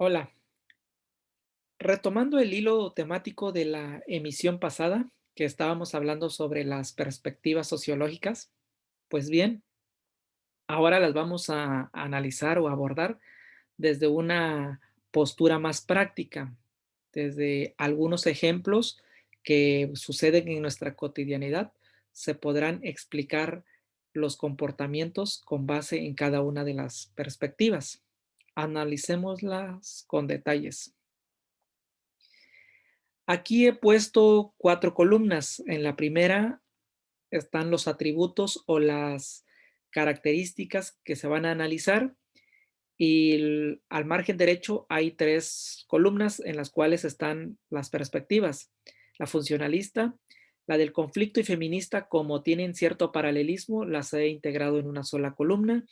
Hola, retomando el hilo temático de la emisión pasada, que estábamos hablando sobre las perspectivas sociológicas, pues bien, ahora las vamos a analizar o abordar desde una postura más práctica, desde algunos ejemplos que suceden en nuestra cotidianidad, se podrán explicar los comportamientos con base en cada una de las perspectivas. Analicémoslas con detalles. Aquí he puesto 4 columnas. En la primera están los atributos o las características que se van a analizar y al margen derecho hay 3 columnas en las cuales están las perspectivas. La funcionalista, la del conflicto y feminista, como tienen cierto paralelismo, las he integrado en una sola columna,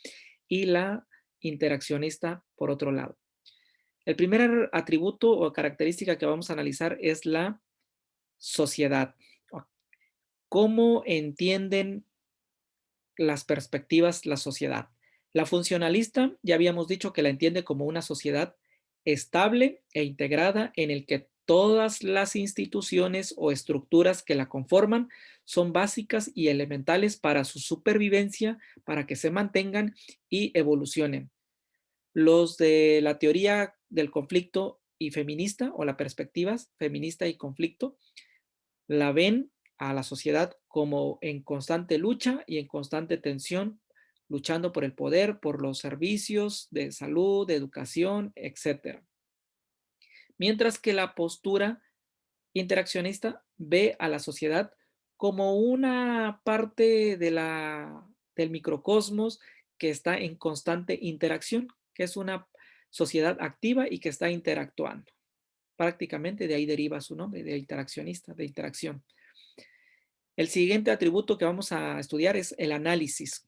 y la interaccionista por otro lado. El primer atributo o característica que vamos a analizar es la sociedad. ¿Cómo entienden las perspectivas la sociedad? La funcionalista, ya habíamos dicho que la entiende como una sociedad estable e integrada en el que todas las instituciones o estructuras que la conforman son básicas y elementales para su supervivencia, para que se mantengan y evolucionen. Los de la teoría del conflicto y feminista, o la perspectiva feminista y conflicto, la ven a la sociedad como en constante lucha y en constante tensión, luchando por el poder, por los servicios de salud, de educación, etcétera. Mientras que la postura interaccionista ve a la sociedad como una parte del microcosmos que está en constante interacción, que es una sociedad activa y que está interactuando. Prácticamente de ahí deriva su nombre, de interaccionista, de interacción. El siguiente atributo que vamos a estudiar es el análisis,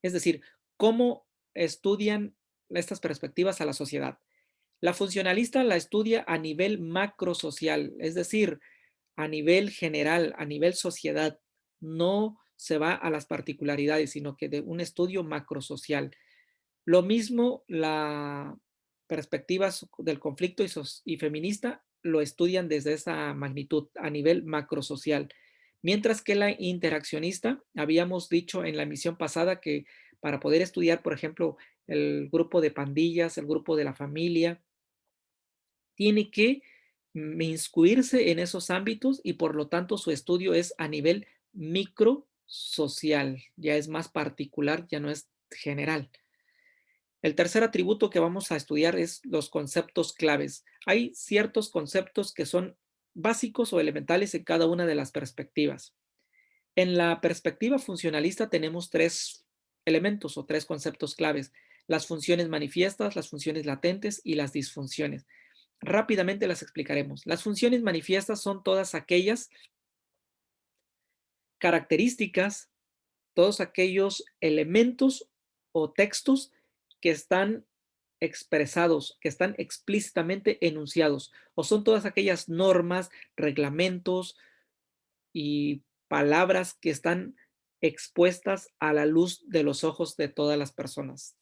es decir, cómo estudian estas perspectivas a la sociedad. La funcionalista la estudia a nivel macrosocial, es decir, a nivel general, a nivel sociedad. No se va a las particularidades, sino que de un estudio macrosocial. Lo mismo la perspectiva del conflicto y feminista lo estudian desde esa magnitud, a nivel macrosocial. Mientras que la interaccionista, habíamos dicho en la emisión pasada que para poder estudiar, por ejemplo, el grupo de pandillas, el grupo de la familia, tiene que inmiscuirse en esos ámbitos y por lo tanto su estudio es a nivel microsocial, ya es más particular, ya no es general. El tercer atributo que vamos a estudiar es los conceptos claves. Hay ciertos conceptos que son básicos o elementales en cada una de las perspectivas. En la perspectiva funcionalista tenemos 3 elementos o 3 conceptos claves: las funciones manifiestas, las funciones latentes y las disfunciones. Rápidamente las explicaremos. Las funciones manifiestas son todas aquellas características, todos aquellos elementos o textos que están expresados, que están explícitamente enunciados, o son todas aquellas normas, reglamentos y palabras que están expuestas a la luz de los ojos de todas las personas.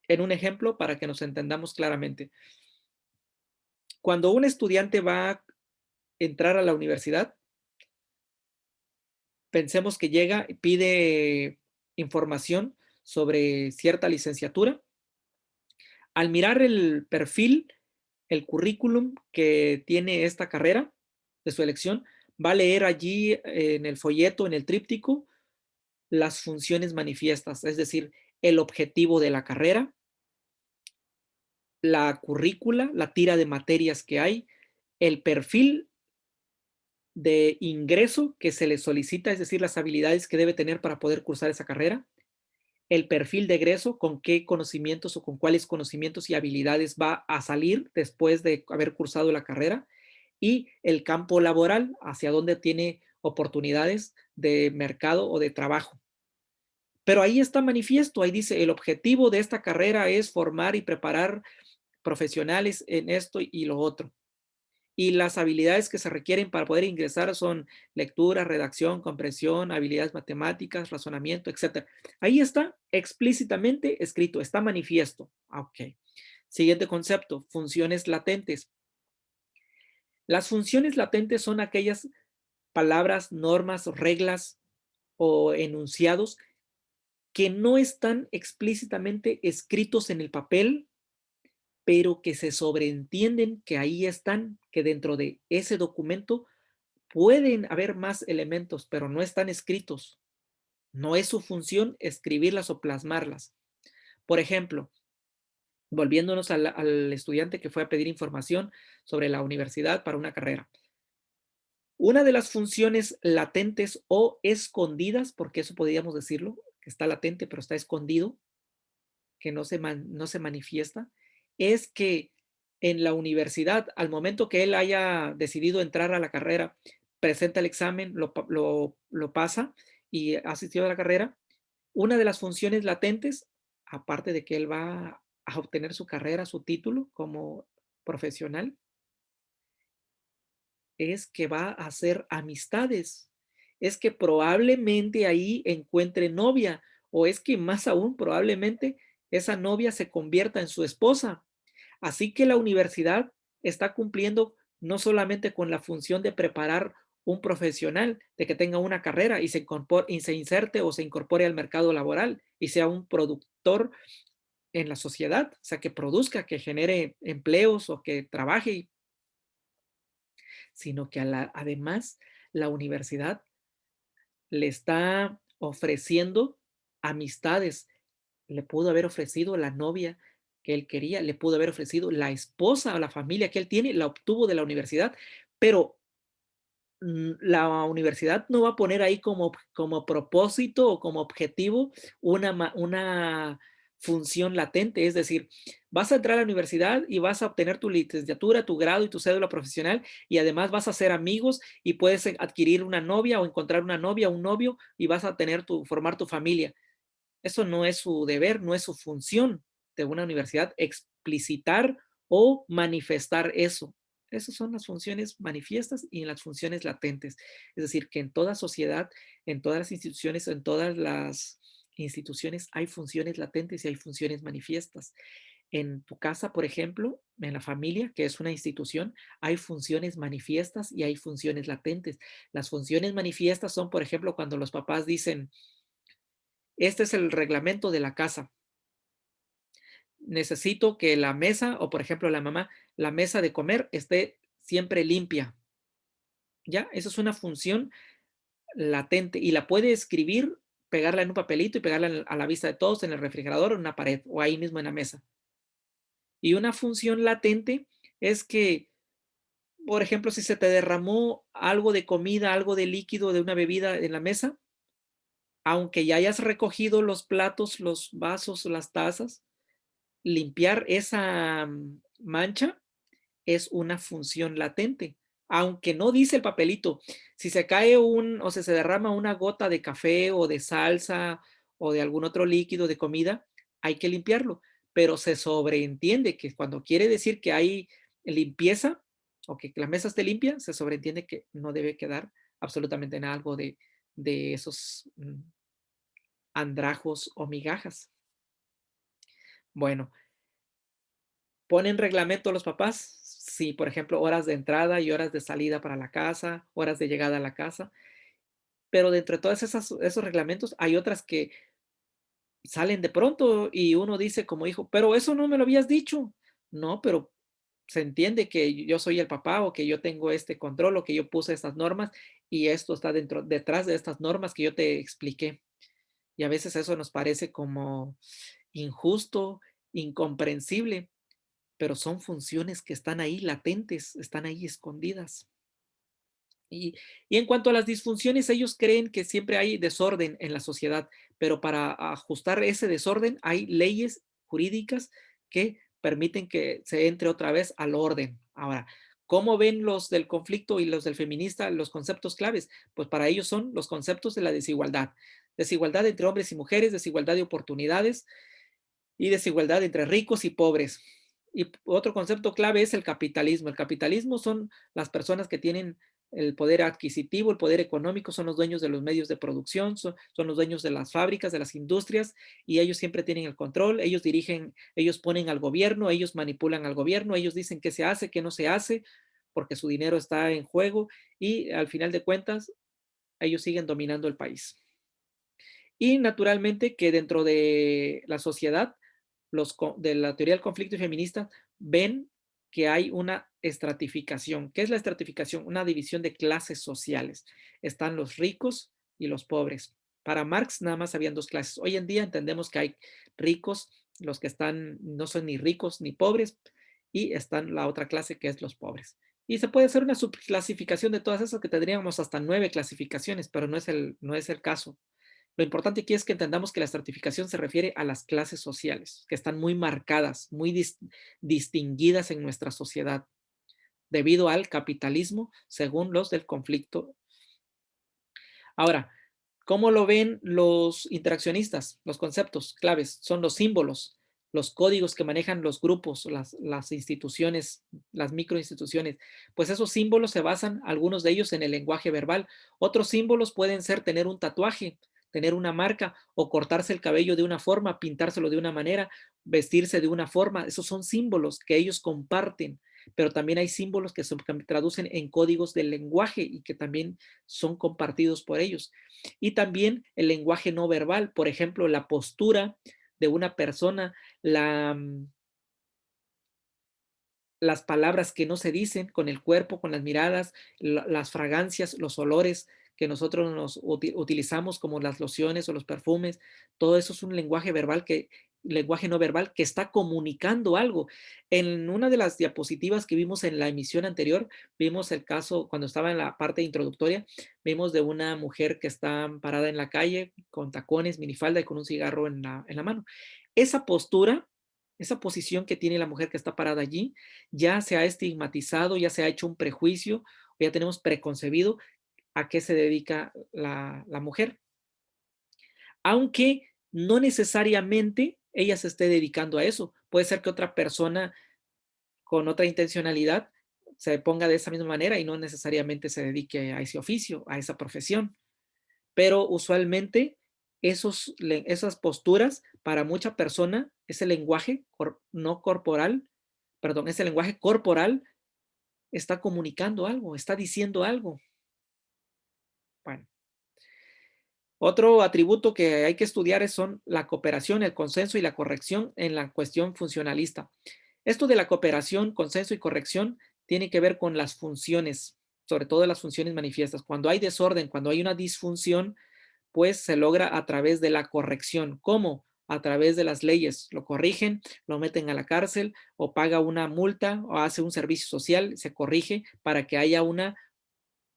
En un ejemplo, para que nos entendamos claramente, cuando un estudiante va a entrar a la universidad, pensemos que llega y pide información sobre cierta licenciatura. Al mirar el perfil, el currículum que tiene esta carrera de su elección, va a leer allí en el folleto, en el tríptico, las funciones manifiestas, es decir, el objetivo de la carrera, la currícula, la tira de materias que hay, el perfil de ingreso que se le solicita, es decir, las habilidades que debe tener para poder cursar esa carrera, el perfil de egreso, con qué conocimientos o con cuáles conocimientos y habilidades va a salir después de haber cursado la carrera, y el campo laboral, hacia dónde tiene oportunidades de mercado o de trabajo. Pero ahí está manifiesto, ahí dice, el objetivo de esta carrera es formar y preparar profesionales en esto y lo otro. Y las habilidades que se requieren para poder ingresar son lectura, redacción, comprensión, habilidades matemáticas, razonamiento, etcétera. Ahí está explícitamente escrito, está manifiesto. Ok. Siguiente concepto, funciones latentes. Las funciones latentes son aquellas palabras, normas, reglas o enunciados que no están explícitamente escritos en el papel, pero que se sobreentienden que ahí están, que dentro de ese documento pueden haber más elementos, pero no están escritos. No es su función escribirlas o plasmarlas. Por ejemplo, volviéndonos al estudiante que fue a pedir información sobre la universidad para una carrera. Una de las funciones latentes o escondidas, porque eso podríamos decirlo, que está latente pero está escondido, que no se manifiesta, es que en la universidad, al momento que él haya decidido entrar a la carrera, presenta el examen, lo pasa y ha asistido a la carrera, una de las funciones latentes, aparte de que él va a obtener su carrera, su título como profesional, es que va a hacer amistades. Es que probablemente ahí encuentre novia o es que más aún probablemente esa novia se convierta en su esposa. Así que la universidad está cumpliendo no solamente con la función de preparar un profesional, de que tenga una carrera y se inserte o se incorpore al mercado laboral y sea un productor en la sociedad, o sea, que produzca, que genere empleos o que trabaje, sino que además la universidad le está ofreciendo amistades. Le pudo haber ofrecido la novia que él quería, le pudo haber ofrecido la esposa o la familia que él tiene, la obtuvo de la universidad, pero la universidad no va a poner ahí como propósito o como objetivo una función latente, es decir, vas a entrar a la universidad y vas a obtener tu licenciatura, tu grado y tu cédula profesional y además vas a hacer amigos y puedes adquirir una novia o encontrar una novia o un novio y vas a formar tu familia. Eso no es su deber, no es su función de una universidad explicitar o manifestar eso. Esas son las funciones manifiestas y las funciones latentes. Es decir, que en toda sociedad, en todas las instituciones, en todas las instituciones hay funciones latentes y hay funciones manifiestas. En tu casa, por ejemplo, en la familia, que es una institución, hay funciones manifiestas y hay funciones latentes. Las funciones manifiestas son, por ejemplo, cuando los papás dicen, este es el reglamento de la casa. Necesito que la mesa, o por ejemplo la mamá, la mesa de comer esté siempre limpia. ¿Ya? Eso es una función latente y la puede escribir, pegarla en un papelito y pegarla a la vista de todos en el refrigerador o en una pared o ahí mismo en la mesa. Y una función latente es que, por ejemplo, si se te derramó algo de comida, algo de líquido, de una bebida en la mesa, aunque ya hayas recogido los platos, los vasos, las tazas, limpiar esa mancha es una función latente, aunque no dice el papelito. Si se cae o se derrama una gota de café o de salsa o de algún otro líquido de comida, hay que limpiarlo, pero se sobreentiende que cuando quiere decir que hay limpieza o que la mesa esté limpia, se sobreentiende que no debe quedar absolutamente nada algo de esos andrajos o migajas. Bueno, ¿ponen reglamento los papás? Sí, por ejemplo, horas de entrada y horas de salida para la casa, horas de llegada a la casa, pero de entre todas esos reglamentos hay otras que salen de pronto y uno dice como hijo, pero eso no me lo habías dicho. No, pero se entiende que yo soy el papá o que yo tengo este control o que yo puse estas normas y esto está detrás de estas normas que yo te expliqué. Y a veces eso nos parece como injusto, incomprensible, pero son funciones que están ahí latentes, están ahí escondidas. Y, y en cuanto a las disfunciones, ellos creen que siempre hay desorden en la sociedad, pero para ajustar ese desorden hay leyes jurídicas que permiten que se entre otra vez al orden. Ahora, ¿cómo ven los del conflicto y los del feminista los conceptos claves? Pues para ellos son los conceptos de la desigualdad. Desigualdad entre hombres y mujeres, desigualdad de oportunidades, y desigualdad entre ricos y pobres. Y otro concepto clave es el capitalismo. El capitalismo son las personas que tienen el poder adquisitivo, el poder económico, son los dueños de los medios de producción, son los dueños de las fábricas, de las industrias, y ellos siempre tienen el control, ellos dirigen, ellos ponen al gobierno, ellos manipulan al gobierno, ellos dicen qué se hace, qué no se hace, porque su dinero está en juego y al final de cuentas ellos siguen dominando el país. Y naturalmente que dentro de la sociedad, de la teoría del conflicto y feminista, ven que hay una estratificación. ¿Qué es la estratificación? Una división de clases sociales. Están los ricos y los pobres. Para Marx nada más habían dos clases. Hoy en día entendemos que hay ricos, los que están, no son ni ricos ni pobres, y están la otra clase que es los pobres. Y se puede hacer una subclasificación de todas esas que tendríamos hasta 9 clasificaciones, pero no es el caso. Lo importante aquí es que entendamos que la estratificación se refiere a las clases sociales, que están muy marcadas, muy distinguidas en nuestra sociedad, debido al capitalismo, según los del conflicto. Ahora, ¿cómo lo ven los interaccionistas? Los conceptos claves son los símbolos, los códigos que manejan los grupos, las instituciones, las microinstituciones. Pues esos símbolos se basan, algunos de ellos, en el lenguaje verbal. Otros símbolos pueden ser tener un tatuaje, tener una marca o cortarse el cabello de una forma, pintárselo de una manera, vestirse de una forma. Esos son símbolos que ellos comparten, pero también hay símbolos que se traducen en códigos del lenguaje y que también son compartidos por ellos. Y también el lenguaje no verbal, por ejemplo, la postura de una persona, las palabras que no se dicen con el cuerpo, con las miradas, las fragancias, los olores que nosotros nos utilizamos como las lociones o los perfumes, todo eso es un lenguaje no verbal que está comunicando algo. En una de las diapositivas que vimos en la emisión anterior, vimos el caso, cuando estaba en la parte introductoria, vimos de una mujer que está parada en la calle con tacones, minifalda y con un cigarro en la mano. Esa postura, esa posición que tiene la mujer que está parada allí, ya se ha estigmatizado, ya se ha hecho un prejuicio, ya tenemos preconcebido a qué se dedica la mujer. Aunque no necesariamente ella se esté dedicando a eso. Puede ser que otra persona con otra intencionalidad se ponga de esa misma manera y no necesariamente se dedique a ese oficio, a esa profesión. Pero usualmente esas posturas para mucha persona, ese lenguaje no corporal, perdón, ese lenguaje corporal está comunicando algo, está diciendo algo. Bueno, otro atributo que hay que estudiar son la cooperación, el consenso y la corrección en la cuestión funcionalista. Esto de la cooperación, consenso y corrección tiene que ver con las funciones, sobre todo las funciones manifiestas. Cuando hay desorden, cuando hay una disfunción, pues se logra a través de la corrección. ¿Cómo? A través de las leyes. Lo corrigen, lo meten a la cárcel o paga una multa o hace un servicio social, se corrige para que haya una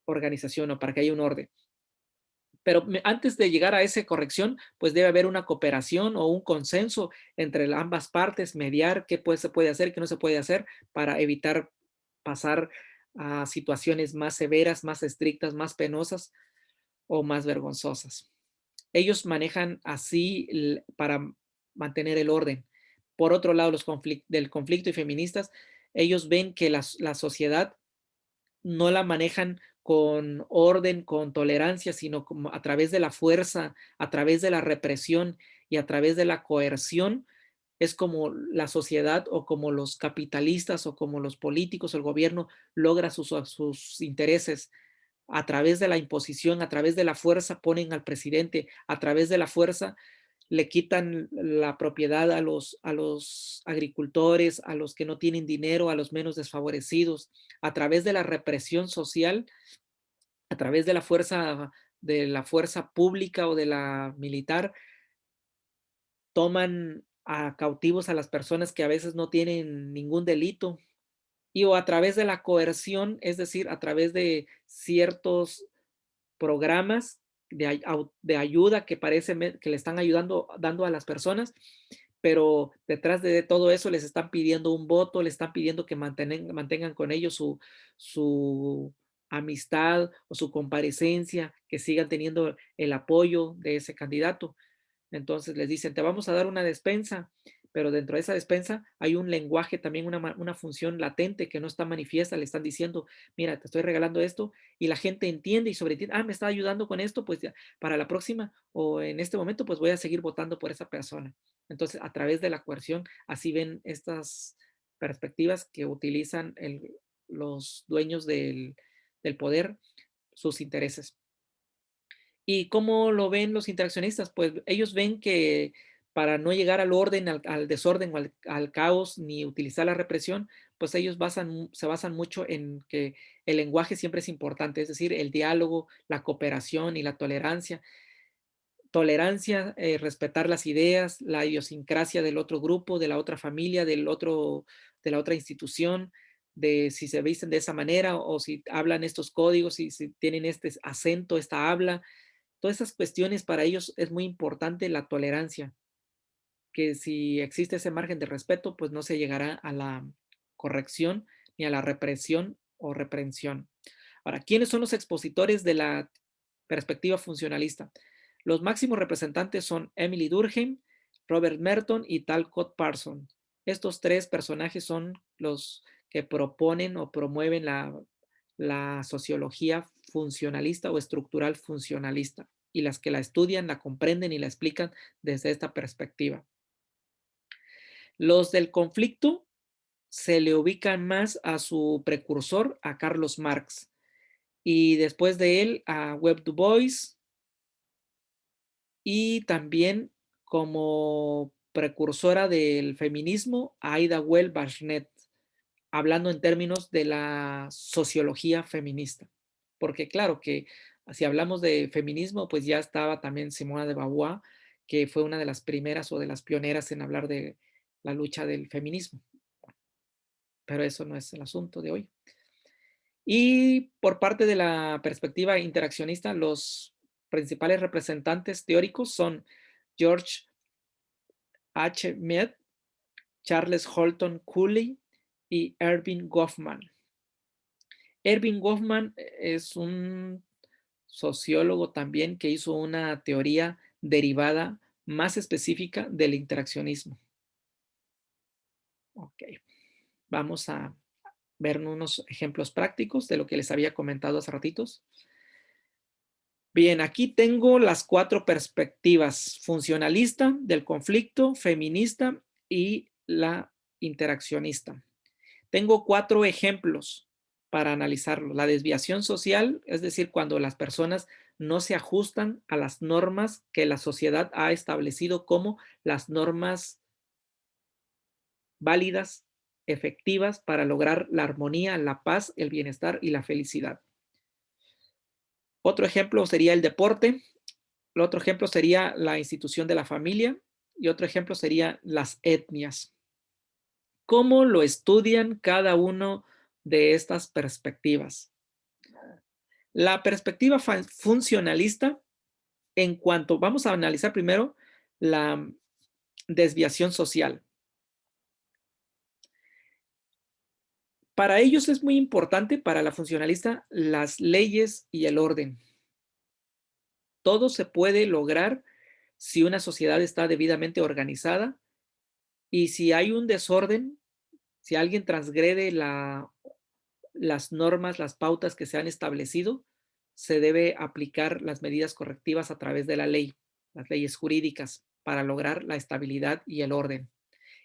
organización o para que haya un orden. Pero antes de llegar a esa corrección, pues debe haber una cooperación o un consenso entre ambas partes, mediar qué se puede hacer, qué no se puede hacer para evitar pasar a situaciones más severas, más estrictas, más penosas o más vergonzosas. Ellos manejan así para mantener el orden. Por otro lado, del conflicto y feministas, ellos ven que la sociedad no la manejan con orden, con tolerancia, sino como a través de la fuerza, a través de la represión y a través de la coerción. Es como la sociedad o como los capitalistas o como los políticos o el gobierno logra sus intereses a través de la imposición, a través de la fuerza ponen al presidente, a través de la fuerza le quitan la propiedad a los agricultores, a los que no tienen dinero, a los menos desfavorecidos, a través de la represión social, a través de la fuerza pública o de la militar, toman a cautivos a las personas que a veces no tienen ningún delito, y o a través de la coerción, es decir, a través de ciertos programas de ayuda que parece que le están ayudando, dando a las personas, pero detrás de todo eso les están pidiendo un voto, les están pidiendo que mantengan con ellos su amistad o su comparecencia, que sigan teniendo el apoyo de ese candidato. Entonces les dicen, te vamos a dar una despensa, pero dentro de esa despensa hay un lenguaje, también una función latente que no está manifiesta, le están diciendo, mira, te estoy regalando esto, y la gente entiende y sobreentiende, me está ayudando con esto, pues ya, para la próxima o en este momento, pues voy a seguir votando por esa persona. Entonces, a través de la coerción, así ven estas perspectivas que utilizan los dueños del poder, sus intereses. ¿Y cómo lo ven los interaccionistas? Pues ellos ven que para no llegar al orden, al desorden o al caos, ni utilizar la represión, pues ellos se basan mucho en que el lenguaje siempre es importante, es decir, el diálogo, la cooperación y la tolerancia. Tolerancia, respetar las ideas, la idiosincrasia del otro grupo, de la otra familia, de la otra institución, de si se visten de esa manera o si hablan estos códigos, si tienen este acento, esta habla. Todas esas cuestiones para ellos es muy importante la tolerancia, que si existe ese margen de respeto, pues no se llegará a la corrección ni a la represión o reprensión. Ahora, ¿quiénes son los expositores de la perspectiva funcionalista? Los máximos representantes son Emily Durkheim, Robert Merton y Talcott Parson. Estos tres personajes son los que proponen o promueven la sociología funcionalista o estructural funcionalista y las que la estudian, la comprenden y la explican desde esta perspectiva. Los del conflicto se le ubican más a su precursor, a Carlos Marx, y después de él a Webb Du Bois, y también como precursora del feminismo a Ida Well Barnett, hablando en términos de la sociología feminista. Porque claro que si hablamos de feminismo, pues ya estaba también Simona de Beauvoir, que fue una de las primeras o de las pioneras en hablar de la lucha del feminismo. Pero eso no es el asunto de hoy. Y por parte de la perspectiva interaccionista, los principales representantes teóricos son George H. Mead, Charles Holton Cooley y Erving Goffman. Erving Goffman es un sociólogo también que hizo una teoría derivada más específica del interaccionismo. Ok, vamos a ver unos ejemplos prácticos de lo que les había comentado hace ratitos. Bien, aquí tengo las 4 perspectivas: funcionalista, del conflicto, feminista y la interaccionista. Tengo 4 ejemplos para analizarlo. La desviación social, es decir, cuando las personas no se ajustan a las normas que la sociedad ha establecido como las normas válidas, efectivas para lograr la armonía, la paz, el bienestar y la felicidad. Otro ejemplo sería el deporte. El otro ejemplo sería la institución de la familia y otro ejemplo sería las etnias. ¿Cómo lo estudian cada uno de estas perspectivas? La perspectiva funcionalista, en cuanto vamos a analizar primero la desviación social. Para ellos es muy importante, para la funcionalista, las leyes y el orden. Todo se puede lograr si una sociedad está debidamente organizada y si hay un desorden, si alguien transgrede las normas, las pautas que se han establecido, se debe aplicar las medidas correctivas a través de la ley, las leyes jurídicas, para lograr la estabilidad y el orden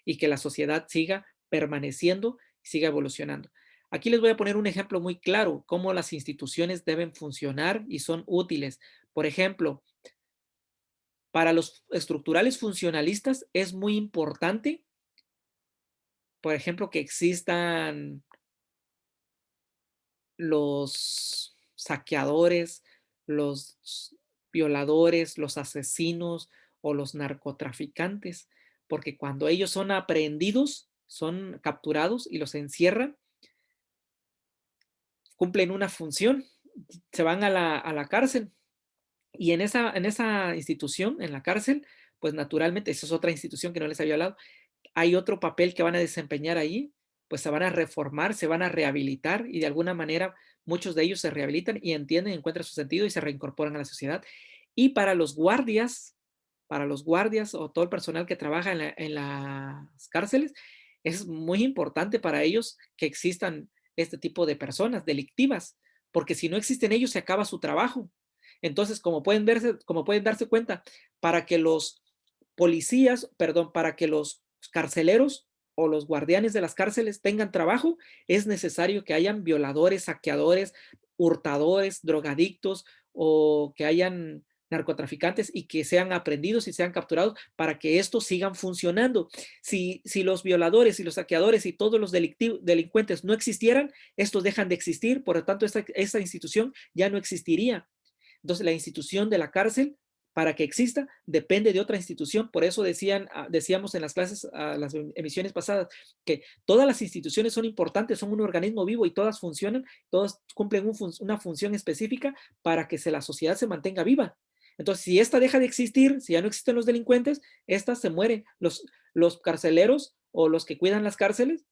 y que la sociedad siga permaneciendo y siga evolucionando. Aquí les voy a poner un ejemplo muy claro, cómo las instituciones deben funcionar y son útiles. Por ejemplo, para los estructurales funcionalistas es muy importante, por ejemplo, que existan los saqueadores, los violadores, los asesinos o los narcotraficantes, porque cuando ellos son aprehendidos, son capturados y los encierran, cumplen una función, se van a la cárcel. Y en esa institución, en la cárcel, pues naturalmente, esa es otra institución que no les había hablado, hay otro papel que van a desempeñar ahí, pues se van a reformar, se van a rehabilitar y de alguna manera muchos de ellos se rehabilitan y entienden, encuentran su sentido y se reincorporan a la sociedad. Y para los guardias para los guardias o todo el personal que trabaja en las cárceles, es muy importante para ellos que existan este tipo de personas delictivas, porque si no existen ellos, se acaba su trabajo. Entonces, como pueden darse cuenta, para que los policías, perdón, para que los carceleros o los guardianes de las cárceles tengan trabajo, es necesario que hayan violadores, saqueadores, hurtadores, drogadictos o que hayan narcotraficantes y que sean aprendidos y sean capturados para que estos sigan funcionando. Si los violadores y los saqueadores y todos los delincuentes no existieran, estos dejan de existir, por lo tanto, esta institución ya no existiría. Entonces, la institución de la cárcel, para que exista, depende de otra institución. Por eso decíamos en las clases, las emisiones pasadas, que todas las instituciones son importantes, son un organismo vivo y todas funcionan, todas cumplen una función específica para que la sociedad se mantenga viva. Entonces, si esta deja de existir, si ya no existen los delincuentes, esta se muere. Los carceleros o los que cuidan las cárceles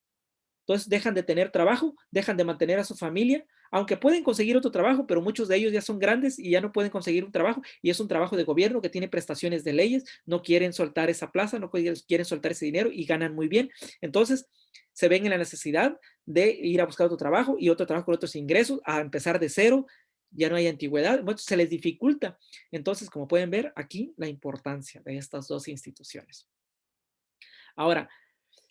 entonces dejan de tener trabajo, dejan de mantener a su familia, aunque pueden conseguir otro trabajo, pero muchos de ellos ya son grandes y ya no pueden conseguir un trabajo y es un trabajo de gobierno que tiene prestaciones de leyes, no quieren soltar esa plaza, no quieren soltar ese dinero y ganan muy bien. Entonces se ven en la necesidad de ir a buscar otro trabajo y otro trabajo con otros ingresos, a empezar de cero, ya no hay antigüedad, bueno, se les dificulta. Entonces, como pueden ver aquí, la importancia de estas dos instituciones. Ahora,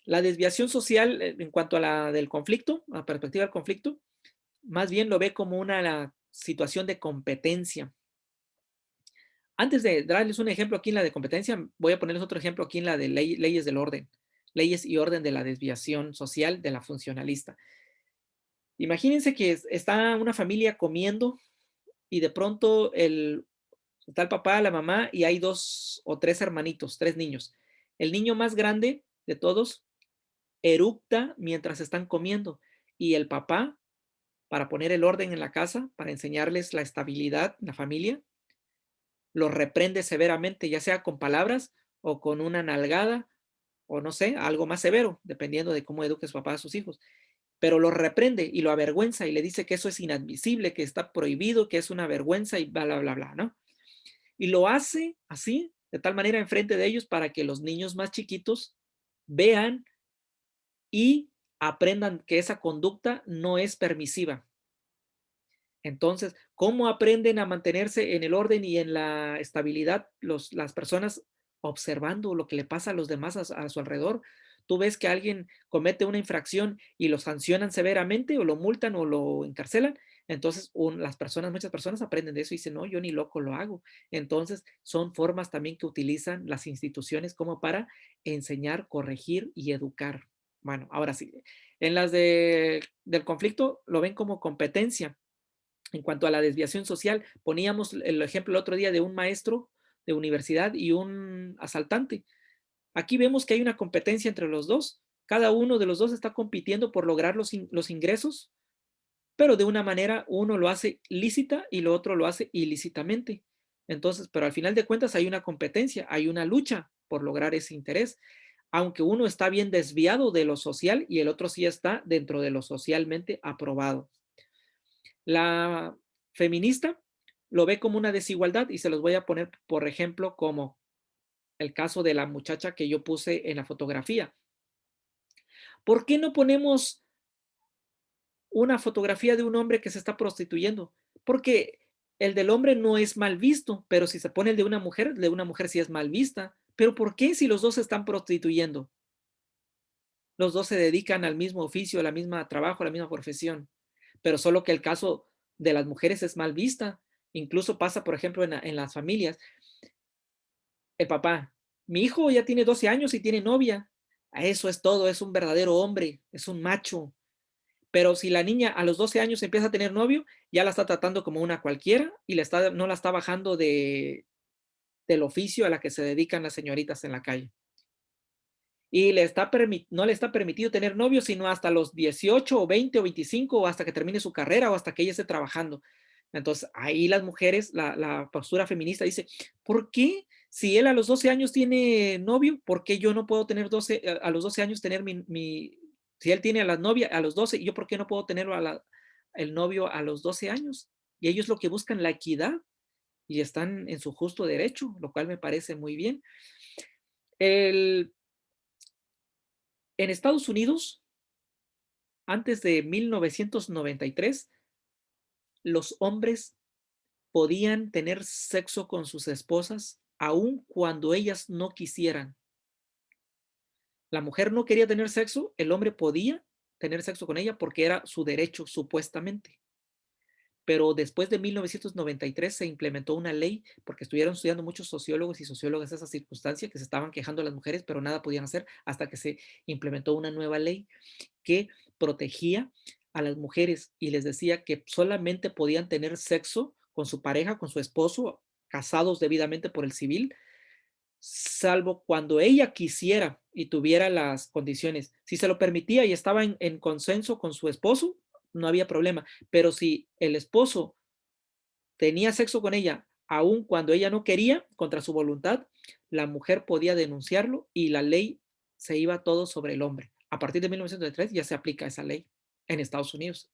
la desviación social en cuanto a la del conflicto, a la perspectiva del conflicto, más bien lo ve como una situación de competencia. Antes de darles un ejemplo aquí en la de competencia, voy a ponerles otro ejemplo aquí en la de leyes del orden, leyes y orden de la desviación social de la funcionalista. Imagínense que está una familia comiendo y de pronto está el papá, la mamá y hay dos o tres hermanitos, tres niños. El niño más grande de todos eructa mientras están comiendo y el papá, para poner el orden en la casa, para enseñarles la estabilidad en la familia, los reprende severamente, ya sea con palabras o con una nalgada o no sé, algo más severo, dependiendo de cómo eduque su papá a sus hijos. Pero lo reprende y lo avergüenza y le dice que eso es inadmisible, que está prohibido, que es una vergüenza y bla, bla, bla, bla, ¿no? Y lo hace así, de tal manera enfrente de ellos para que los niños más chiquitos vean y aprendan que esa conducta no es permisiva. Entonces, ¿cómo aprenden a mantenerse en el orden y en la estabilidad las personas observando lo que le pasa a los demás a su alrededor? Tú ves que alguien comete una infracción y lo sancionan severamente o lo multan o lo encarcelan. Entonces, muchas personas aprenden de eso y dicen, no, yo ni loco lo hago. Entonces, son formas también que utilizan las instituciones como para enseñar, corregir y educar. Bueno, ahora sí, en las del conflicto lo ven como competencia. En cuanto a la desviación social, poníamos el ejemplo el otro día de un maestro de universidad y un asaltante. Aquí vemos que hay una competencia entre los dos. Cada uno de los dos está compitiendo por lograr los ingresos, pero de una manera uno lo hace lícita y lo otro lo hace ilícitamente. Entonces, pero al final de cuentas hay una competencia, hay una lucha por lograr ese interés, aunque uno está bien desviado de lo social y el otro sí está dentro de lo socialmente aprobado. La feminista lo ve como una desigualdad y se los voy a poner, por ejemplo, como el caso de la muchacha que yo puse en la fotografía. ¿Por qué no ponemos una fotografía de un hombre que se está prostituyendo? Porque el del hombre no es mal visto, pero si se pone el de una mujer sí es mal vista. ¿Pero por qué si los dos se están prostituyendo? Los dos se dedican al mismo oficio, a la misma trabajo, a la misma profesión, pero solo que el caso de las mujeres es mal vista. Incluso pasa, por ejemplo, en las familias. El papá, mi hijo ya tiene 12 años y tiene novia. A eso es todo, es un verdadero hombre, es un macho. Pero si la niña a los 12 años empieza a tener novio, ya la está tratando como una cualquiera y no la está bajando del oficio a la que se dedican las señoritas en la calle. Y no le está permitido tener novio sino hasta los 18 o 20 o 25 o hasta que termine su carrera o hasta que ella esté trabajando. Entonces, ahí las mujeres, la postura feminista dice, ¿por qué si él a los 12 años tiene novio, por qué yo no puedo tener a los 12 años tener si él tiene a la novia a los 12, yo por qué no puedo tener el novio a los 12 años? Y ellos lo que buscan la equidad. y están en su justo derecho, lo cual me parece muy bien. El, en Estados Unidos, antes de 1993, los hombres podían tener sexo con sus esposas aun cuando ellas no quisieran. La mujer no quería tener sexo, el hombre podía tener sexo con ella porque era su derecho, supuestamente. Pero después de 1993 se implementó una ley, porque estuvieron estudiando muchos sociólogos y sociólogas esa circunstancia, que se estaban quejando a las mujeres, pero nada podían hacer hasta que se implementó una nueva ley que protegía a las mujeres y les decía que solamente podían tener sexo con su pareja, con su esposo, casados debidamente por el civil, salvo cuando ella quisiera y tuviera las condiciones. Si se lo permitía y estaba en consenso con su esposo, no había problema. Pero si el esposo tenía sexo con ella, aun cuando ella no quería, contra su voluntad, la mujer podía denunciarlo y la ley se iba todo sobre el hombre. A partir de 1903 ya se aplica esa ley en Estados Unidos.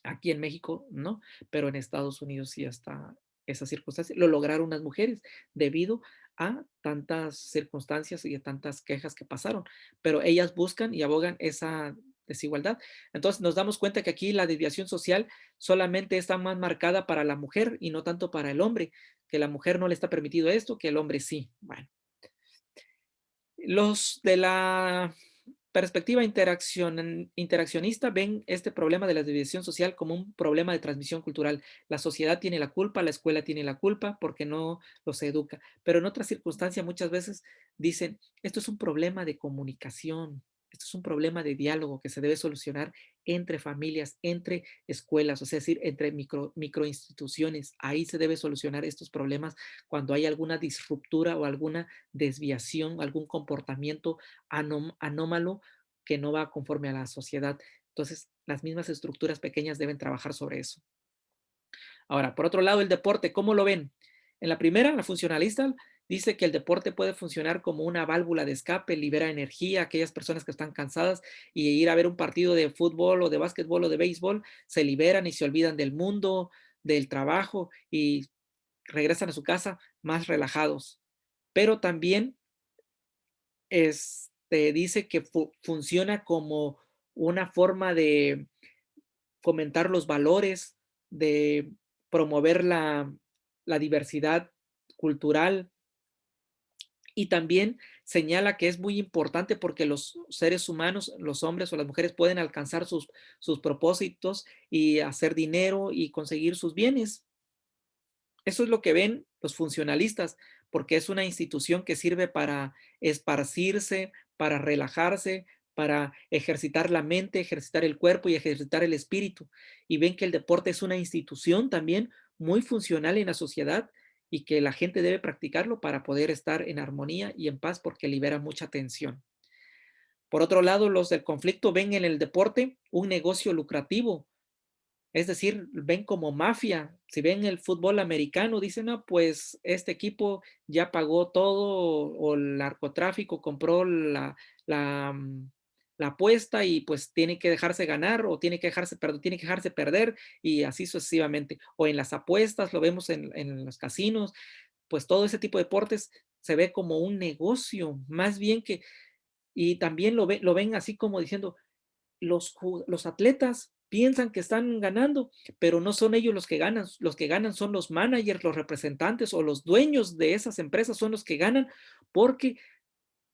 Aquí en México no, pero en Estados Unidos sí está esa circunstancia. Lo lograron las mujeres debido a tantas circunstancias y a tantas quejas que pasaron, pero ellas buscan y abogan esa desigualdad. Entonces nos damos cuenta que aquí la desviación social solamente está más marcada para la mujer y no tanto para el hombre, que la mujer no le está permitido esto, que el hombre sí. Bueno, los de la perspectiva interaccionista ven este problema de la división social como un problema de transmisión cultural. La sociedad tiene la culpa, la escuela tiene la culpa porque no los educa. Pero en otras circunstancias muchas veces dicen, esto es un problema de comunicación, esto es un problema de diálogo que se debe solucionar entre familias, entre escuelas, o sea, es decir, entre microinstituciones. Ahí se debe solucionar estos problemas cuando hay alguna disruptura o alguna desviación, algún comportamiento anómalo que no va conforme a la sociedad. Entonces, las mismas estructuras pequeñas deben trabajar sobre eso. Ahora, por otro lado, el deporte, ¿cómo lo ven? En la primera, la funcionalista dice que el deporte puede funcionar como una válvula de escape, libera energía a aquellas personas que están cansadas y ir a ver un partido de fútbol o de básquetbol o de béisbol, se liberan y se olvidan del mundo, del trabajo y regresan a su casa más relajados. Pero también dice que funciona como una forma de fomentar los valores, de promover la diversidad cultural y también señala que es muy importante porque los seres humanos, los hombres o las mujeres pueden alcanzar sus propósitos y hacer dinero y conseguir sus bienes. Eso es lo que ven los funcionalistas, porque es una institución que sirve para esparcirse, para relajarse, para ejercitar la mente, ejercitar el cuerpo y ejercitar el espíritu. Y ven que el deporte es una institución también muy funcional en la sociedad y que la gente debe practicarlo para poder estar en armonía y en paz porque libera mucha tensión. Por otro lado, los del conflicto ven en el deporte un negocio lucrativo, es decir, ven como mafia. Si ven el fútbol americano, dicen, no, pues este equipo ya pagó todo o el narcotráfico compró la apuesta y pues tiene que dejarse ganar o tiene que dejarse perder y así sucesivamente. O en las apuestas, lo vemos en los casinos, pues todo ese tipo de deportes se ve como un negocio, más bien que, y también lo ven así como diciendo, los atletas piensan que están ganando, pero no son ellos los que ganan son los managers, los representantes o los dueños de esas empresas son los que ganan porque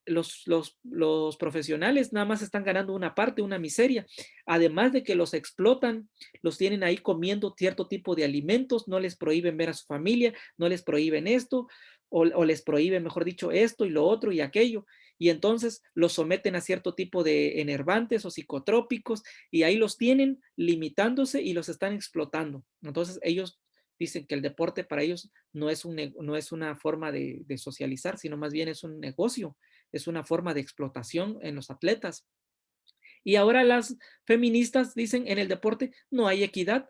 los profesionales nada más están ganando una parte, una miseria, además de que los explotan, los tienen ahí comiendo cierto tipo de alimentos, no les prohíben ver a su familia, no les prohíben esto, o les prohíben, mejor dicho, esto y lo otro y aquello, y entonces los someten a cierto tipo de enervantes o psicotrópicos, y ahí los tienen limitándose y los están explotando. Entonces ellos dicen que el deporte para ellos no es una forma de socializar, sino más bien es un negocio, es una forma de explotación en los atletas. Y ahora las feministas dicen en el deporte no hay equidad.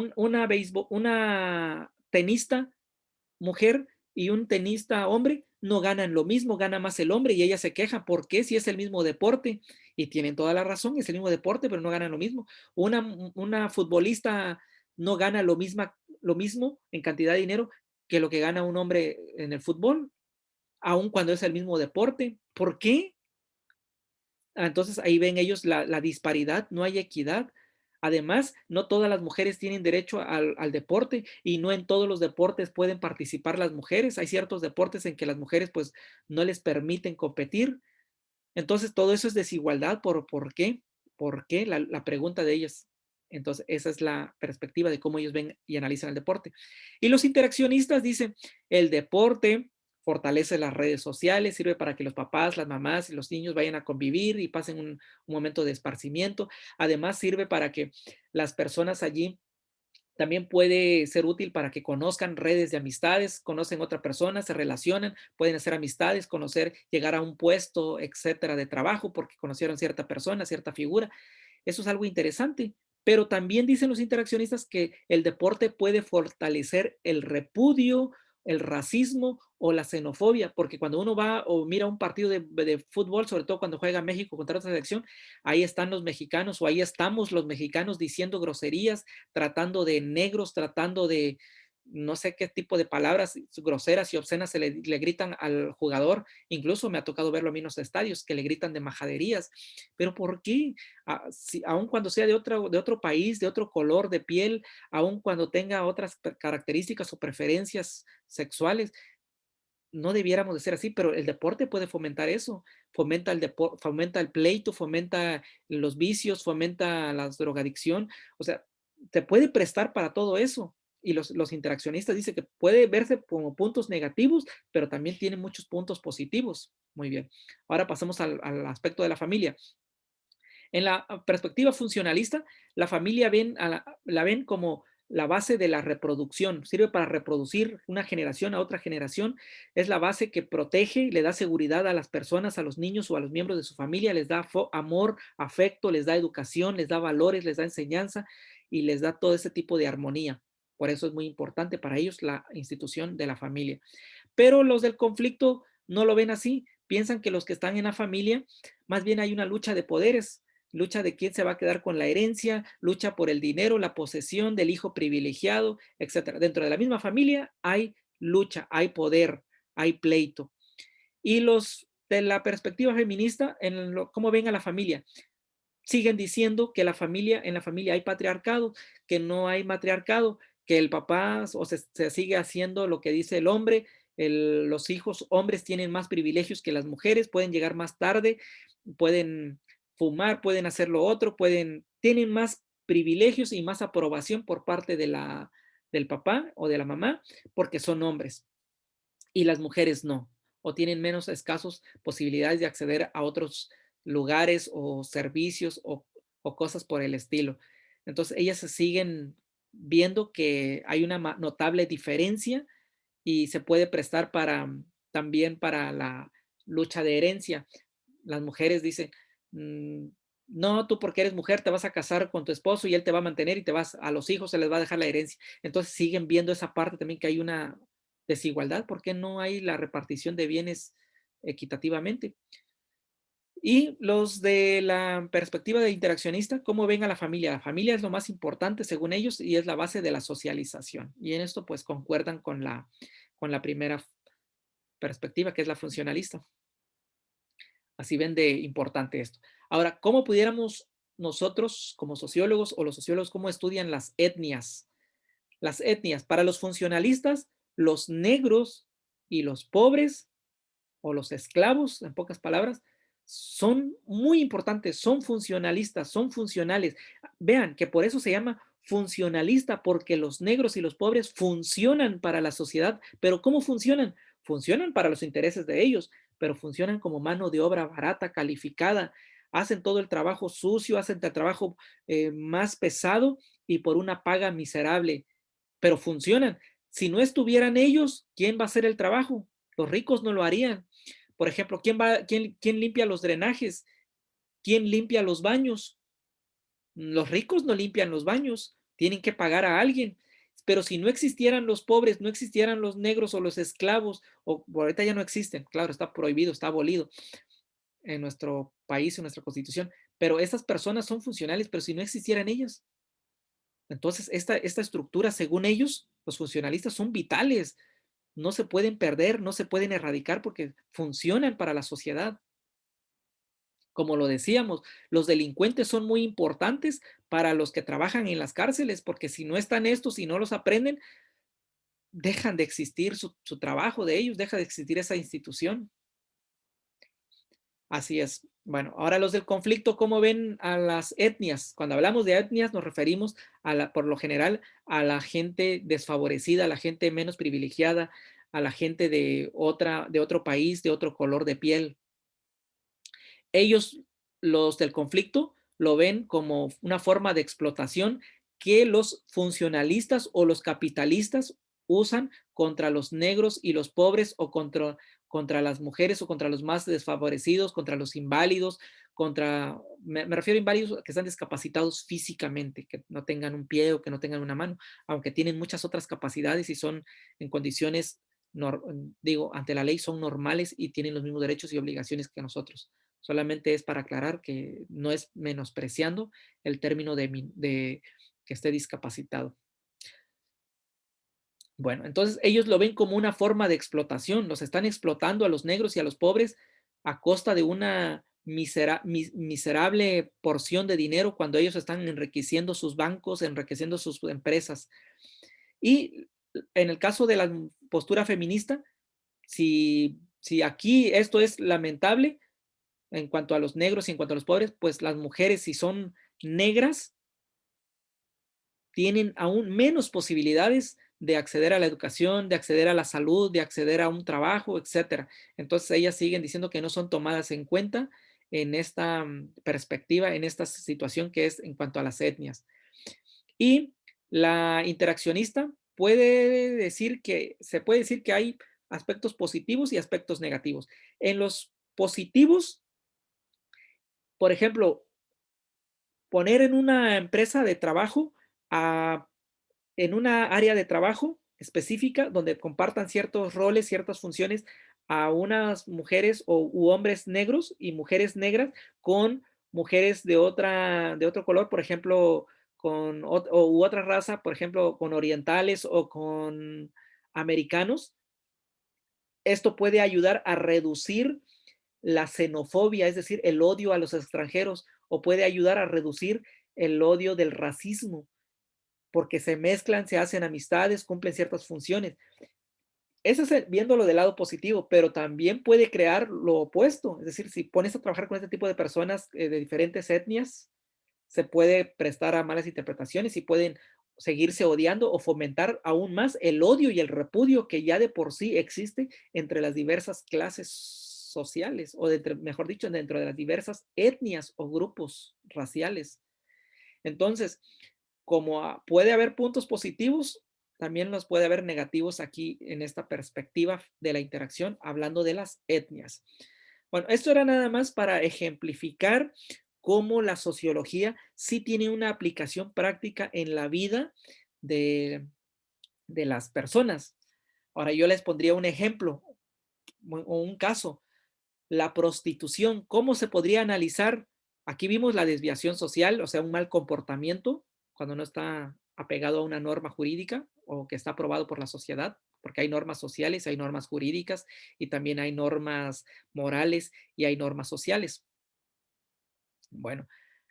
Una tenista mujer y un tenista hombre no ganan lo mismo, gana más el hombre y ella se queja. ¿Por qué? Si es el mismo deporte. Y tienen toda la razón, es el mismo deporte, pero no ganan lo mismo. Una futbolista no gana lo mismo en cantidad de dinero que lo que gana un hombre en el fútbol, aun cuando es el mismo deporte. ¿Por qué? Entonces ahí ven ellos la disparidad, no hay equidad. Además, no todas las mujeres tienen derecho al deporte y no en todos los deportes pueden participar las mujeres. Hay ciertos deportes en que las mujeres pues no les permiten competir. Entonces todo eso es desigualdad. ¿Por qué? ¿Por qué? La pregunta de ellos. Entonces esa es la perspectiva de cómo ellos ven y analizan el deporte. Y los interaccionistas dicen, el deporte fortalece las redes sociales, sirve para que los papás, las mamás y los niños vayan a convivir y pasen un momento de esparcimiento. Además, sirve para que las personas allí también puede ser útil para que conozcan redes de amistades, conocen otra persona, se relacionan, pueden hacer amistades, conocer, llegar a un puesto, etcétera, de trabajo porque conocieron cierta persona, cierta figura. Eso es algo interesante. Pero también dicen los interaccionistas que el deporte puede fortalecer el repudio, el racismo o la xenofobia, porque cuando uno va o mira un partido de fútbol, sobre todo cuando juega México contra otra selección, ahí están los mexicanos o ahí estamos los mexicanos diciendo groserías, tratando de negros, tratando de no sé qué tipo de palabras groseras y obscenas le gritan al jugador. Incluso me ha tocado verlo a mí en los estadios, que le gritan de majaderías. ¿Pero por qué? Aun cuando sea de otro país, de otro color de piel, aun cuando tenga otras características o preferencias sexuales, no debiéramos de ser así, pero el deporte puede fomentar eso, fomenta el pleito, fomenta los vicios, fomenta la drogadicción, o sea, te puede prestar para todo eso. Y los interaccionistas dicen que puede verse como puntos negativos, pero también tiene muchos puntos positivos. Muy bien. Ahora pasamos al aspecto de la familia. En la perspectiva funcionalista, la familia la ven como la base de la reproducción, sirve para reproducir una generación a otra generación, es la base que protege, le da seguridad a las personas, a los niños o a los miembros de su familia, les da amor, afecto, les da educación, les da valores, les da enseñanza y les da todo ese tipo de armonía. Por eso es muy importante para ellos la institución de la familia. Pero los del conflicto no lo ven así, piensan que los que están en la familia, más bien hay una lucha de poderes, lucha de quién se va a quedar con la herencia, lucha por el dinero, la posesión del hijo privilegiado, etcétera. Dentro de la misma familia hay lucha, hay poder, hay pleito. Y los de la perspectiva feminista, cómo ven a la familia, siguen diciendo que en la familia hay patriarcado, que no hay matriarcado, que el papá se sigue haciendo lo que dice el hombre, los hijos hombres tienen más privilegios que las mujeres, pueden llegar más tarde, pueden fumar, pueden hacer lo otro, tienen más privilegios y más aprobación por parte del papá o de la mamá porque son hombres y las mujeres no, o tienen menos escasos posibilidades de acceder a otros lugares o servicios o cosas por el estilo. Entonces, ellas se siguen viendo que hay una notable diferencia y se puede prestar también para la lucha de herencia. Las mujeres dicen, mm, no, tú porque eres mujer te vas a casar con tu esposo y él te va a mantener y a los hijos se les va a dejar la herencia. Entonces siguen viendo esa parte también que hay una desigualdad, porque no hay la repartición de bienes equitativamente. Y los de la perspectiva de interaccionista, ¿cómo ven a la familia? La familia es lo más importante según ellos y es la base de la socialización. Y en esto pues concuerdan con la primera perspectiva, que es la funcionalista. Así ven de importante esto. Ahora, ¿cómo pudiéramos nosotros como sociólogos o los sociólogos, cómo estudian las etnias? Las etnias, para los funcionalistas, los negros y los pobres o los esclavos, en pocas palabras, son muy importantes, son funcionalistas, son funcionales. Vean que por eso se llama funcionalista, porque los negros y los pobres funcionan para la sociedad. ¿Pero cómo funcionan? Funcionan para los intereses de ellos, pero funcionan como mano de obra barata, calificada. Hacen todo el trabajo sucio, hacen el trabajo más pesado y por una paga miserable, pero funcionan. Si no estuvieran ellos, ¿quién va a hacer el trabajo? Los ricos no lo harían. Por ejemplo, quién limpia los drenajes? ¿Quién limpia los baños? Los ricos no limpian los baños, tienen que pagar a alguien. Pero si no existieran los pobres, no existieran los negros o los esclavos, o ahorita ya no existen, claro, está prohibido, está abolido en nuestro país, en nuestra constitución, pero esas personas son funcionales, pero si no existieran ellas, entonces esta estructura, según ellos, Los funcionalistas son vitales, no se pueden perder, no se pueden erradicar porque funcionan para la sociedad. Como lo decíamos, los delincuentes son muy importantes para los que trabajan en las cárceles, porque si no están estos, si no los aprenden, dejan de existir su trabajo de ellos, deja de existir esa institución. Así es. Bueno, ahora los del conflicto, ¿cómo ven a las etnias? Cuando hablamos de etnias nos referimos por lo general a la gente desfavorecida, a la gente menos privilegiada, a la gente de otro país, de otro color de piel. Ellos, los del conflicto, lo ven como una forma de explotación que los funcionalistas o los capitalistas usan contra los negros y los pobres o contra las mujeres o contra los más desfavorecidos, contra los inválidos, me refiero a inválidos que están discapacitados físicamente, que no tengan un pie o que no tengan una mano, aunque tienen muchas otras capacidades y son en condiciones, digo, ante la ley son normales y tienen los mismos derechos y obligaciones que nosotros. Solamente es para aclarar que no es menospreciando el término de que esté discapacitado. Bueno, entonces ellos lo ven como una forma de explotación, los están explotando a los negros y a los pobres a costa de una miserable porción de dinero cuando ellos están enriqueciendo sus bancos, enriqueciendo sus empresas. Y en el caso de la postura feminista, si aquí esto es lamentable, en cuanto a los negros y en cuanto a los pobres, pues las mujeres, si son negras, tienen aún menos posibilidades de acceder a la educación, de acceder a la salud, de acceder a un trabajo, etcétera. Entonces ellas siguen diciendo que no son tomadas en cuenta en esta perspectiva, en esta situación que es en cuanto a las etnias. Y la interaccionista se puede decir que hay aspectos positivos y aspectos negativos. En los positivos, por ejemplo, poner en una empresa de trabajo, a, en una área de trabajo específica donde compartan ciertos roles, ciertas funciones a unas mujeres u hombres negros y mujeres negras con mujeres de otro color, por ejemplo, u otra raza, por ejemplo, con orientales o con americanos. Esto puede ayudar a reducir la xenofobia, es decir, el odio a los extranjeros, o puede ayudar a reducir el odio del racismo, porque se mezclan, se hacen amistades, cumplen ciertas funciones. Eso es viéndolo del lado positivo, pero también puede crear lo opuesto. Es decir, si pones a trabajar con este tipo de personas de diferentes etnias, se puede prestar a malas interpretaciones y pueden seguirse odiando o fomentar aún más el odio y el repudio que ya de por sí existe entre las diversas clases sociales, o mejor dicho, dentro de las diversas etnias o grupos raciales. Entonces, como puede haber puntos positivos, también los puede haber negativos aquí en esta perspectiva de la interacción, hablando de las etnias. Bueno, esto era nada más para ejemplificar cómo la sociología sí tiene una aplicación práctica en la vida de, de las personas. Ahora yo les pondría un ejemplo o un caso. La prostitución, ¿cómo se podría analizar? Aquí vimos la desviación social, o sea, un mal comportamiento cuando no está apegado a una norma jurídica o que está aprobado por la sociedad, porque hay normas sociales, hay normas jurídicas y también hay normas morales y hay normas sociales. Bueno,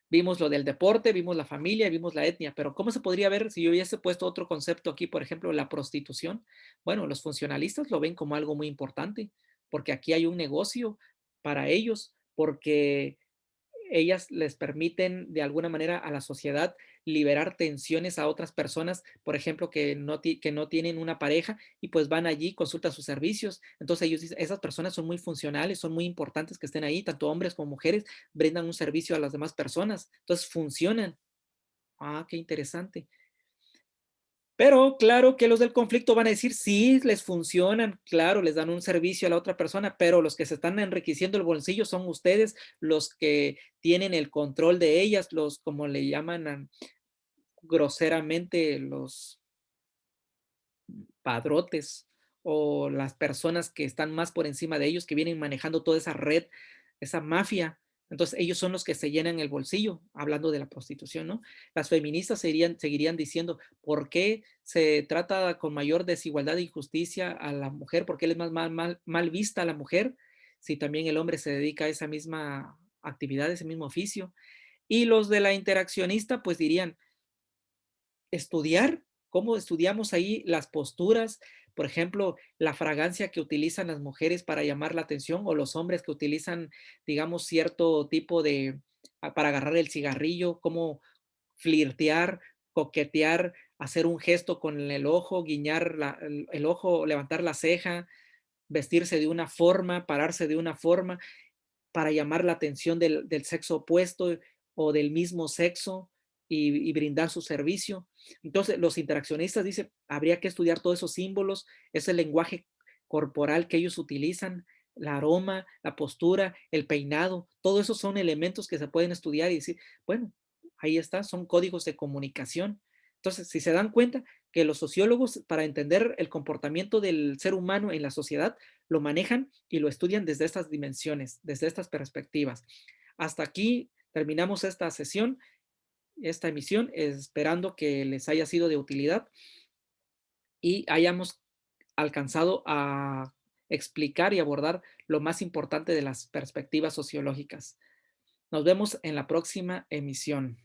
vimos lo del deporte, vimos la familia, vimos la etnia, pero ¿cómo se podría ver si yo hubiese puesto otro concepto aquí, por ejemplo, la prostitución? Bueno, los funcionalistas lo ven como algo muy importante, porque aquí hay un negocio para ellos, porque ellas les permiten de alguna manera a la sociedad liberar tensiones a otras personas, por ejemplo, que no tienen una pareja y pues van allí, consultan sus servicios. Entonces ellos dicen, esas personas son muy funcionales, son muy importantes que estén ahí, tanto hombres como mujeres, brindan un servicio a las demás personas. Entonces funcionan. Ah, qué interesante. Pero claro que los del conflicto van a decir, sí, les funcionan, claro, les dan un servicio a la otra persona, pero los que se están enriqueciendo el bolsillo son ustedes, los que tienen el control de ellas, los, como le llaman groseramente, los padrotes o las personas que están más por encima de ellos, que vienen manejando toda esa red, esa mafia. Entonces, ellos son los que se llenan el bolsillo, hablando de la prostitución, ¿no? Las feministas seguirían diciendo, ¿por qué se trata con mayor desigualdad e injusticia a la mujer? ¿Por qué es más mal vista a la mujer si también el hombre se dedica a esa misma actividad, ese mismo oficio? Y los de la interaccionista, pues dirían, estudiar, cómo estudiamos ahí las posturas, por ejemplo, la fragancia que utilizan las mujeres para llamar la atención o los hombres que utilizan, digamos, cierto tipo de, para agarrar el cigarrillo, cómo flirtear, coquetear, hacer un gesto con el ojo, guiñar el ojo, levantar la ceja, vestirse de una forma, pararse de una forma para llamar la atención del sexo opuesto o del mismo sexo y brindar su servicio. Entonces, los interaccionistas dicen, habría que estudiar todos esos símbolos, ese lenguaje corporal que ellos utilizan, la aroma, la postura, el peinado, todo eso son elementos que se pueden estudiar y decir, bueno, ahí está, son códigos de comunicación. Entonces, si se dan cuenta que los sociólogos, para entender el comportamiento del ser humano en la sociedad, lo manejan y lo estudian desde estas dimensiones, desde estas perspectivas. Hasta aquí terminamos esta sesión, esta emisión, esperando que les haya sido de utilidad y hayamos alcanzado a explicar y abordar lo más importante de las perspectivas sociológicas. Nos vemos en la próxima emisión.